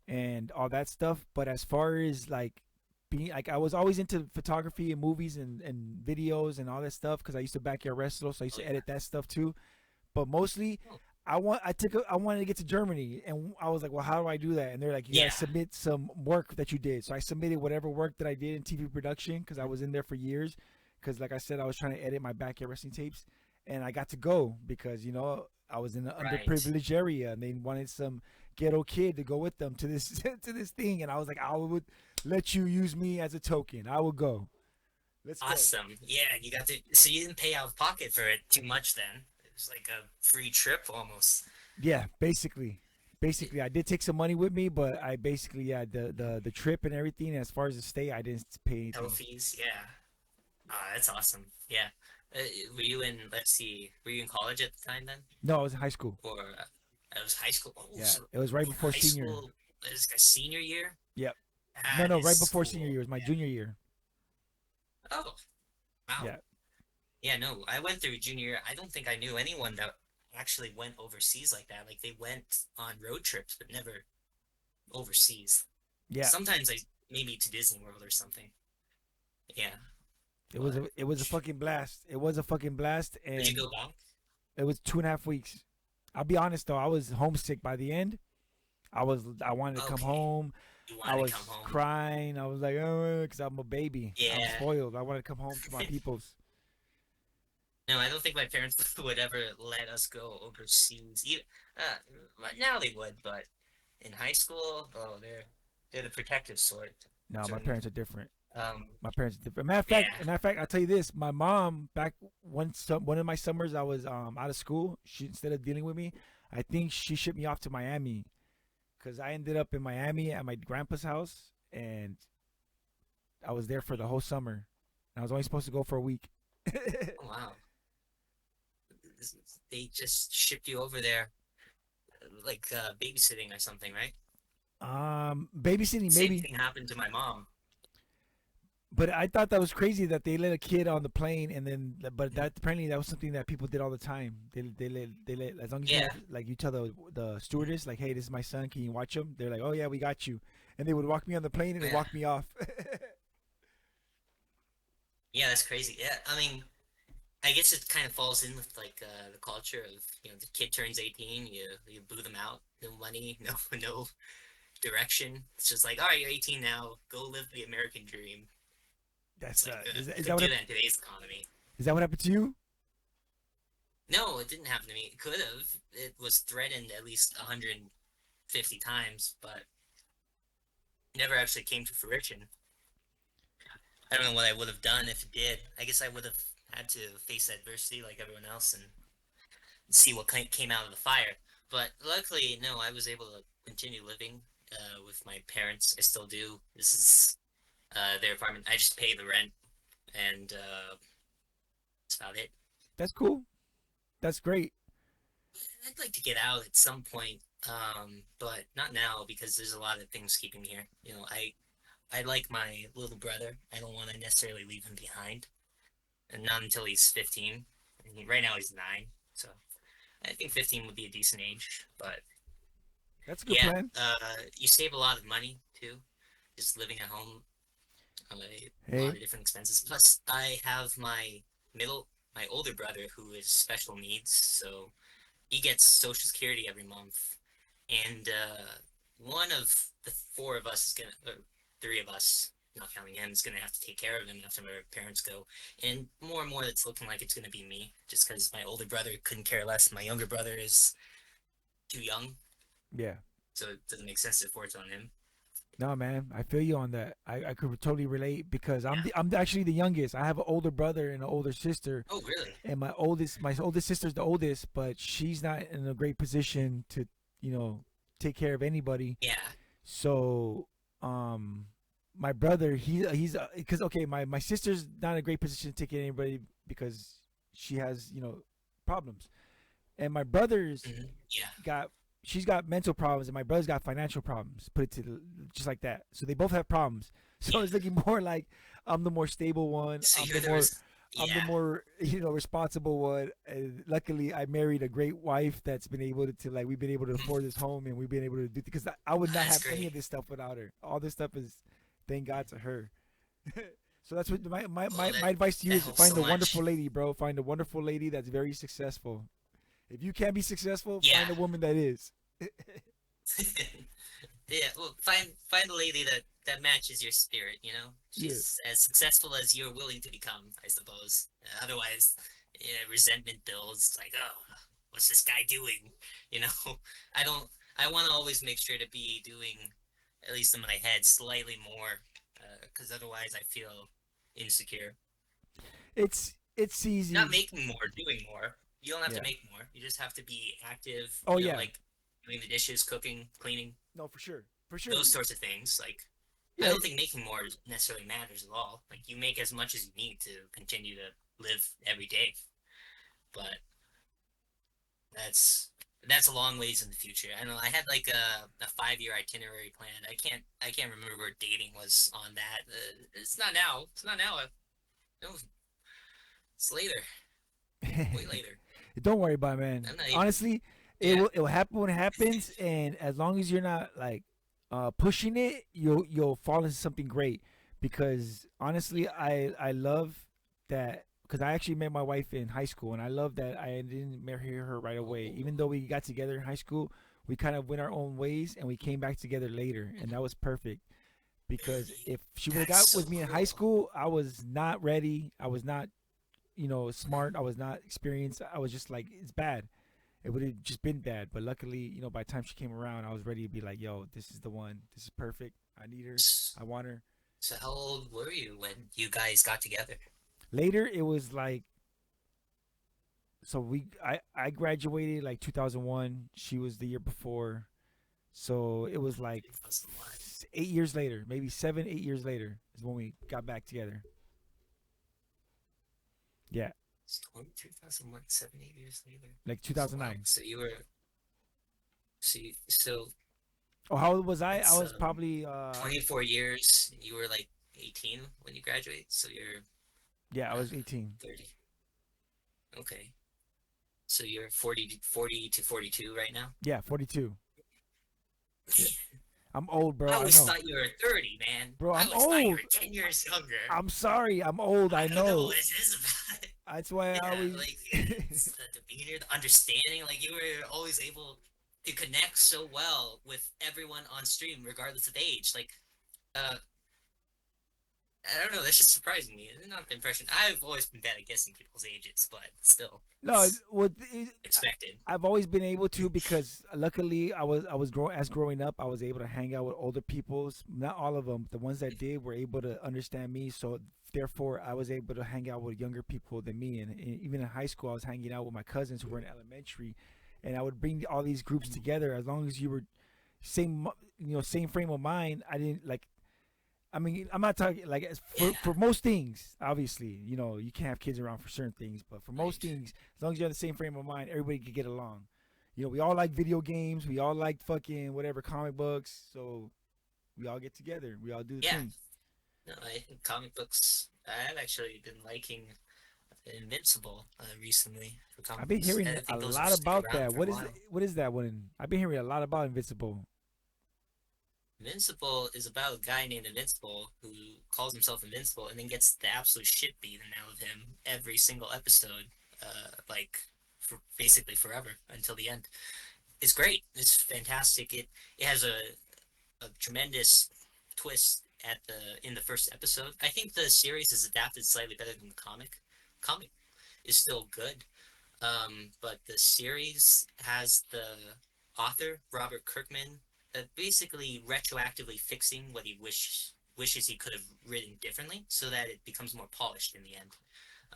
and all that stuff. But as far as like being like, I was always into photography and movies and videos and all that stuff because I used to backyard wrestle, so I used Oh to yeah. edit that stuff too. But mostly, Oh, I wanted to get to Germany, and I was like, well, how do I do that? And they're like, you gotta yeah. submit some work that you did. So I submitted whatever work that I did in TV production because I was in there for years. Because like I said, I was trying to edit my backyard wrestling tapes, and I got to go because I was in an Right. underprivileged area, and they wanted some ghetto kid to go with them to this to this thing, and I was like, I would let you use me as a token. I would go. Let's go. Awesome. Yeah, you got to. So you didn't pay out of pocket for it too much then. It was like a free trip almost. Yeah, basically. Basically, I did take some money with me, but I basically, yeah, the trip and everything. As far as the stay, I didn't pay Hotel anything. fees. Yeah. That's awesome. Yeah. Uh, were you in? Let's see. Were you in college at the time then, No, I was in high school. or it was high school? Oh, Yeah, so it was right in before high senior. school, it's a senior year. Yep. No, That no, is right before senior school. year. It was my Yeah. junior year. Oh, wow. Yeah. Yeah, no, I went through junior year. I don't think I knew anyone that actually went overseas like that. Like they went on road trips, but never overseas. Yeah. Sometimes I maybe to Disney World or something. Yeah, but It was a fucking blast. It was a fucking blast, would you and go back? it was 2.5 weeks. I'll be honest though, I was homesick by the end. I wanted to come Okay, home. you I wanted to come was home. crying. I was like, oh, because I'm a baby. I'm Yeah. spoiled. I wanted to come home to my peoples. No, I don't think my parents would ever let us go overseas. But now they would, but in high school, oh, they're the protective sort, No, my certainly. parents are different. Um, My parents are different. yeah, Matter of fact, I'll tell you this. My mom back one of my summers I was out of school. She instead of dealing with me, I think she shipped me off to Miami because I ended up in Miami at my grandpa's house, and I was there for the whole summer. I was only supposed to go for a week. oh, wow. They just shipped you over there, like babysitting or something, right? Babysitting Same maybe, thing happened to my mom. but I thought that was crazy that they let a kid on the plane, and then but that apparently that was something that people did all the time. They let as long as you Yeah, have like you tell the stewardess like, hey, this is my son, can you watch him? They're like, oh yeah, we got you, and they would walk me on the plane and then yeah, walk me off. yeah. That's crazy. Yeah, I mean, I guess it kind of falls in with like the culture of the kid turns 18, you boo them out, no money, no no direction. It's just like, all right, you're 18 now, go live the American dream. It's That's like is that couldn't what do that in today's economy. is that what happened to you? No, it didn't happen to me. It could have. It was threatened at least 150 times, but never actually came to fruition. I don't know what I would have done if it did. I guess I would have had to face adversity like everyone else and see what came out of the fire. But luckily, no, I was able to continue living with my parents. I still do. This is their apartment. I just pay the rent, and that's about it. That's cool. That's great. I'd like to get out at some point, but not now because there's a lot of things keeping me here. I like my little brother. I don't want to necessarily leave him behind, and not until he's 15. And right now he's 9, so I think 15 would be a decent age. But That's a good yeah, plan. you save a lot of money too, just living at home. A lot Hey, of different expenses. Plus, I have my older brother who is special needs, so he gets Social Security every month, and one of the four of us is gonna, or three of us, not counting him, is gonna have to take care of him after our parents go. And more, it's looking like it's gonna be me, just because my older brother couldn't care less. My younger brother is too young, yeah. so it doesn't make sense to force on him. No, man, I feel you on that. I could totally relate because Yeah. I'm actually the youngest. I have an older brother and an older sister, Oh, really? and my oldest sister's the oldest, but she's not in a great position to you know take care of anybody. Yeah. So um my brother he's because okay, my sister's not in a great position to take care of anybody because she has problems, and my brother's Yeah. got she's got mental problems and my brother's got financial problems, put it to just like that, so they both have problems. So Yeah. it's looking more like I'm the more stable one. So you're the res- I'm the yeah. more responsible one. And luckily, I married a great wife that's been able to like we've been able to afford this home and we've been able to do because I would not That's have any great. of this stuff without her. All this stuff is thank God to her. So that's what Well, my advice to you that is helps find so a wonderful much. lady, bro. Find a wonderful lady that's very successful. If you can't be successful, Yeah. find a woman that is. Yeah, well, find a lady that matches your spirit. Yeah. She's as successful as you're willing to become, I suppose. Otherwise, yeah, resentment builds. Like, oh, what's this guy doing? You know, I don't. I want to always make sure to be doing, at least in my head, slightly more, because otherwise I feel insecure. It's Not easy. making more, doing more. You don't have to Yeah. make more. You just have to be active. Oh yeah. Like doing the dishes, cooking, cleaning, No, for sure. For sure. those sorts of things. Like I Yeah. don't think making more necessarily matters at all. Like you make as much as you need to continue to live every day. But that's that's a long ways in the future. I know I had like a 5 year itinerary planned. I can't remember where dating was on that. It's not now. It's not now. No, it's later. Way later. Don't worry about it, man. I'm not even. Honestly, Yeah. it will happen when it happens, and as long as you're not like pushing it, you'll fall into something great. Because honestly, I love that because I actually met my wife in high school, and I love that I didn't marry her right away. Oh, Even though we got together in high school, we kind of went our own ways, and we came back together later, and that was perfect. Because really? if she would have That's got so with me in high cool. school, I was not ready. I was not smart. I was not experienced. I was just like, it's bad. It would have just been bad. But luckily, by the time she came around, I was ready to be like, yo, this is the one. This is perfect. I need her. I want her. So how old were you when you guys got together? Later, it was like, so I graduated like 2001. She was the year before. So it was like 2001. 8 years later, maybe 7, 8 years later is when we got back together. Yeah, Storm 2001, 7, 8 years later. like So wow. 2009. So you were so Oh, how old was I? I that's was probably 24 years. You were like 18 when you graduate. So you're yeah, I uh, was 18. 30. Okay. So you're 40 to 42 right now. Yeah, 42. Yeah. Man, I'm old, bro. I I always know. thought you were 30, man. Bro, I I'm always thought you old. were 10 years younger. I'm sorry. I'm old. I I don't know know. what this is about. That's why I Yeah, always like it's the demeanor, the understanding. Like you were always able to connect so well with everyone on stream, regardless of age. Like, uh, I don't know. That's just surprising me. It's not the impression. I've always been bad at guessing people's ages, but still, no. it's Well, expected. I've always been able to because luckily I was growing up. I was able to hang out with older peoples. Not all of them. The ones that did were able to understand me. So therefore, I was able to hang out with younger people than me. And even in high school, I was hanging out with my cousins who were in elementary, and I would bring all these groups together. As long as you were same same frame of mind, I didn't like. I mean, I'm not talking like Yeah, for most things. Obviously, you can't have kids around for certain things, but for most right. things, as long as you have the same frame of mind, everybody could get along. We all like video games. We all like fucking whatever comic books. So we all get together. We all do the Yeah. thing. No, I think comic books. I've actually been liking Invincible recently for I've comic been books. hearing I a think those will lot stick about around that. for a while. What is that one? I've been hearing a lot about Invincible. Invincible is about a guy named Invincible who calls himself Invincible and then gets the absolute shit beaten out of him every single episode, like for basically forever until the end. It's great. It's fantastic. It has a tremendous twist at the in the first episode. I think the series is adapted slightly better than the comic. Comic is still good, but the series has the author Robert Kirkman basically retroactively fixing what he wishes he could have written differently, so that it becomes more polished in the end.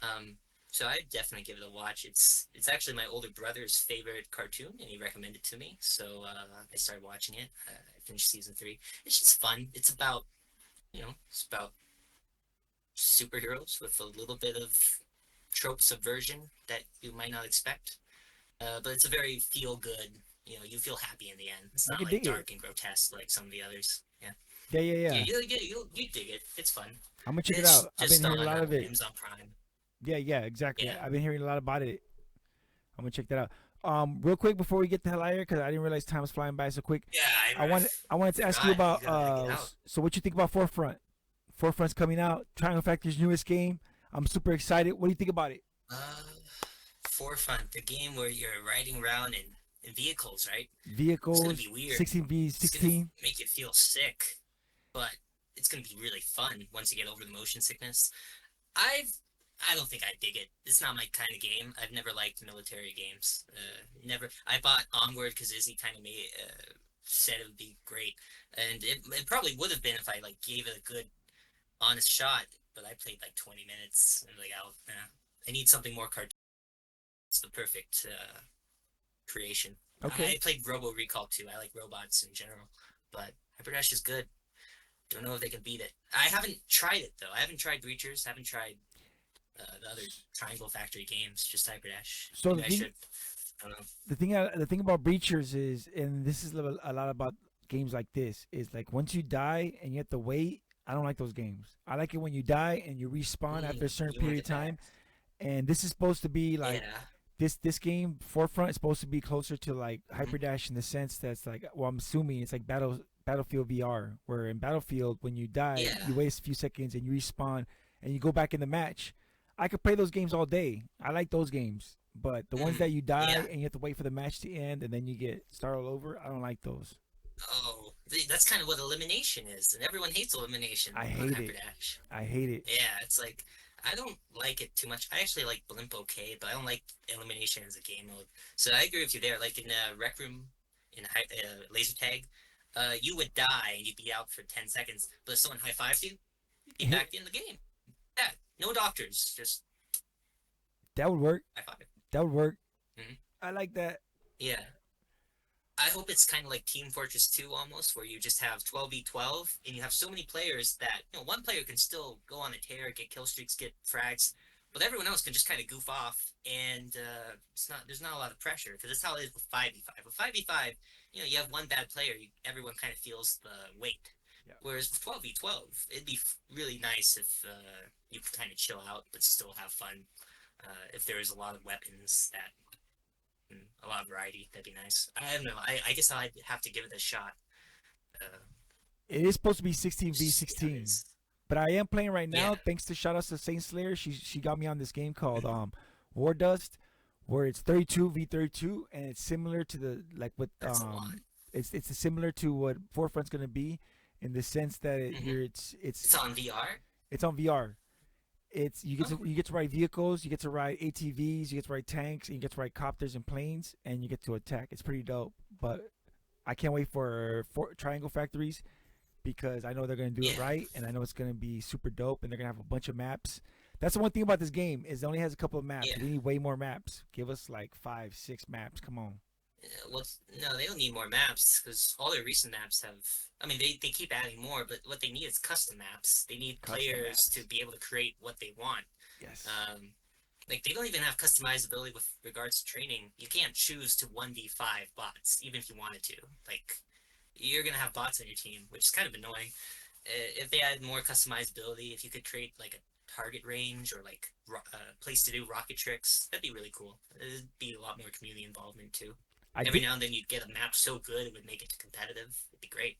Um, so I definitely give it a watch. It's actually my older brother's favorite cartoon, and he recommended it to me. So I started watching it. I finished season 3. It's just fun. It's about superheroes with a little bit of trope subversion that you might not expect. But it's a very feel good. You feel happy in the end. It's I not can like dig it. dark and grotesque like some of the others. Yeah, Yeah, yeah, yeah. yeah. You dig it. It's fun. I'm gonna check it It's out. I've been just hearing a on lot of it. Amazon Prime. Yeah, yeah, exactly. Yeah, I've been hearing a lot about it. I'm gonna check that out. Real quick before we get the hell out of here, because I didn't realize time was flying by so quick. yeah. I wanted to ask you Forgot. You about gotta get out. so what you think about Forefront? Forefront's coming out. Triangle Factor's newest game. I'm super excited. What do you think about it? Uh, Forefront, the game where you're riding around in vehicles, right? It's gonna Vehicles, be weird. 16 v It's gonna 16. make you feel sick, but it's gonna be really fun once you get over the motion sickness. I've I don't think I dig it. It's not my kind of game. I've never liked military games. Never. I bought Onward because Izzy kind of said it would be great, and it probably would have been if I like gave it a good, honest shot. But I played like 20 minutes and like, I need something more cartoon. It's the perfect creation. Okay. I played Robo Recall too. I like robots in general, but Hyperdash is good. Don't know if they can beat it. I haven't tried it though. I haven't tried Breachers. Haven't tried the other Triangle Factory games. Just Hyperdash. So Maybe I should. I don't know. the thing about breachers is, and this is a lot about games like this, is like once you die and you have to wait. I don't like those games. I like it when you die and you respawn after a certain You want to period of get back? time. And this is supposed to be like Yeah. this game Forefront is supposed to be closer to like Hyperdash in the sense that's like, well, I'm assuming it's like Battlefield VR, where in Battlefield when you die Yeah. you wait a few seconds and you respawn and you go back in the match. I could play those games all day. I like those games, but the ones that you die Yeah. and you have to wait for the match to end and then you get start all over, I don't like those. Oh, that's kind of what elimination is, and everyone hates elimination I on hate it. Hyperdash. I hate it. Yeah, it's like I don't like it too much. I actually like Blimp okay, but I don't like elimination as a game mode. So I agree with you there. Like in Rec Room, in laser tag, you would die and you'd be out for 10 seconds. But if someone high fives you, you'd be back in the game. Yeah, no doctors, just That would work. high five. That would work. Mhm. I like that. Yeah. I hope it's kind of like Team Fortress 2 almost, where you just have 12v12 and you have so many players that, one player can still go on a tear, get kill streaks, get frags, but everyone else can just kind of goof off, and there's not a lot of pressure because that's how it is with 5v5. With 5v5, you have one bad player, everyone kind of feels the weight. Yeah. Whereas with 12v12, it'd be really nice if you could kind of chill out but still have fun. If there is a lot of weapons that a lot of variety. That'd be nice. I don't know. I guess I'd have to give it a shot. Uh, It is supposed to be see how it 16v16. is. But I am playing right now, Yeah. thanks to shout outs to Saint Slayer. She got me on this game called War Dust, where it's 32v32, and it's similar to the like what That's a lot. it's similar to what Forefront's gonna be, in the sense that It's on VR. it's on VR. It's Oh. you get to ride vehicles, you get to ride ATVs, you get to ride tanks, and you get to ride copters and planes, and you get to attack. It's pretty dope. But I can't wait for Triangle Factories, because I know they're gonna do it Yeah. right, and I know it's gonna be super dope, and they're gonna have a bunch of maps. That's the one thing about this game is it only has a couple of maps. Yeah. We need way more maps. Give us like 5, 6 maps. Come on. Well, no, they don't need more maps because all their recent maps have. I mean, they keep adding more, but what they need is custom maps. They need Custom players maps. to be able to create what they want. Yes. Like they don't even have customizability with regards to training. You can't choose to 1v5 bots, even if you wanted to. Like you're gonna have bots on your team, which is kind of annoying. If they had more customizability, if you could create like a target range or like place to do rocket tricks, that'd be really cool. It'd be a lot more community involvement too. I Every did now and then you'd get a map so good it would make it competitive. It'd be great.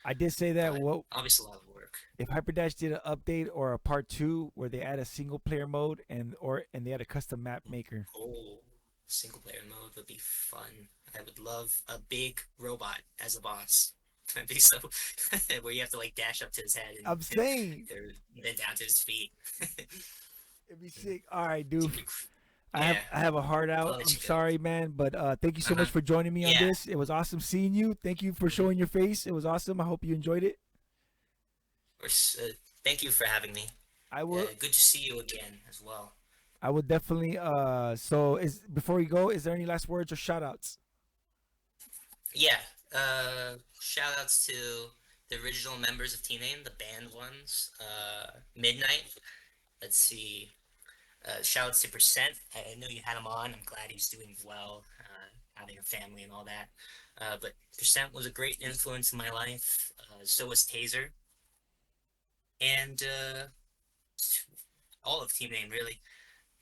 I did say that. But What obviously a lot of work. if Hyperdash did an update or a part 2 where they add a single player mode and they had a custom map maker? Oh, single player mode would be fun. I would love a big robot as a boss. That'd be so where you have to like dash up to his head and I'm saying then down to his feet. it'd be sick. All right, dude. Yeah. I have a heart I'll out. let I'm you go. sorry, man, but thank you so much for joining me on Yeah. this. It was awesome seeing you. Thank you for showing your face. It was awesome. I hope you enjoyed it. Thank you for having me. I will. Good to see you again as well. I will definitely. So is before we go, is there any last words or shout outs? Yeah. Shout outs to the original members of TMNM, the band ones. Midnight. Let's see. Shout outs to Percent. I know you had him on. I'm glad he's doing well, having a family and all that. But Percent was a great influence in my life. So was Taser. And all of Team Name really.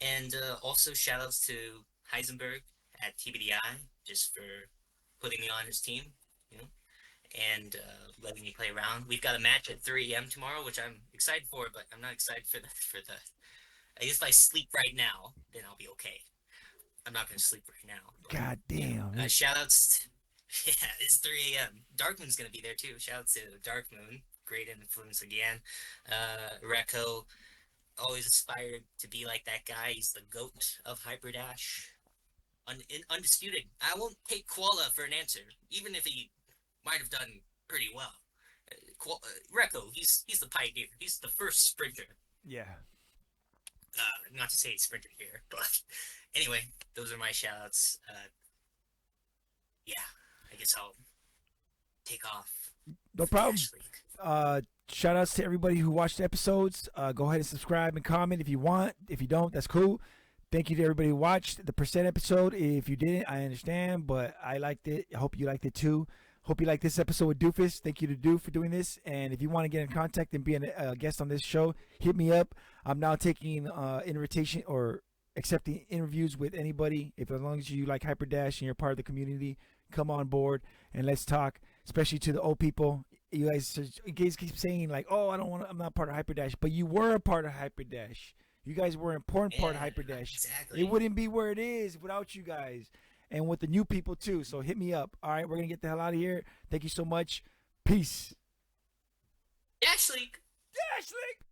And also shout outs to Heisenberg at TBDi just for putting me on his team, and letting me play around. We've got a match at 3 a.m. tomorrow, which I'm excited for, but I'm not excited for the. I guess if I sleep right now, then I'll be okay. I'm not gonna sleep right now. But, God damn. shout outs. Yeah, it's 3 a.m. Darkmoon's gonna be there too. Shout out to Darkmoon, great influence again. Reco, always aspired to be like that guy. He's the goat of Hyperdash. Undisputed. I won't take Koala for an answer, even if he might have done pretty well. Rekko, he's the pioneer. He's the first sprinter. Yeah. Not to say sprinter here, but anyway, those are my shoutouts. Yeah, I guess I'll take off. No problem. Shout outs to everybody who watched the episodes. Go ahead and subscribe and comment if you want. If you don't, that's cool. Thank you to everybody who watched the percent episode. If you didn't, I understand, but I liked it. I hope you liked it too. Hope you liked this episode with Doofus. Thank you to Doof for doing this. And if you want to get in contact and be a guest on this show, hit me up. I'm now taking invitation or accepting interviews with anybody. If as long as you like Hyperdash and you're part of the community, come on board and let's talk. Especially to the old people. You guys keep saying like, "Oh, I'm not part of Hyperdash," but you were a part of Hyperdash. You guys were an important part of Hyperdash. Exactly. It wouldn't be where it is without you guys. And with the new people too. So hit me up. All right, we're going to get the hell out of here. Thank you so much. Peace. Dash League. Dash League.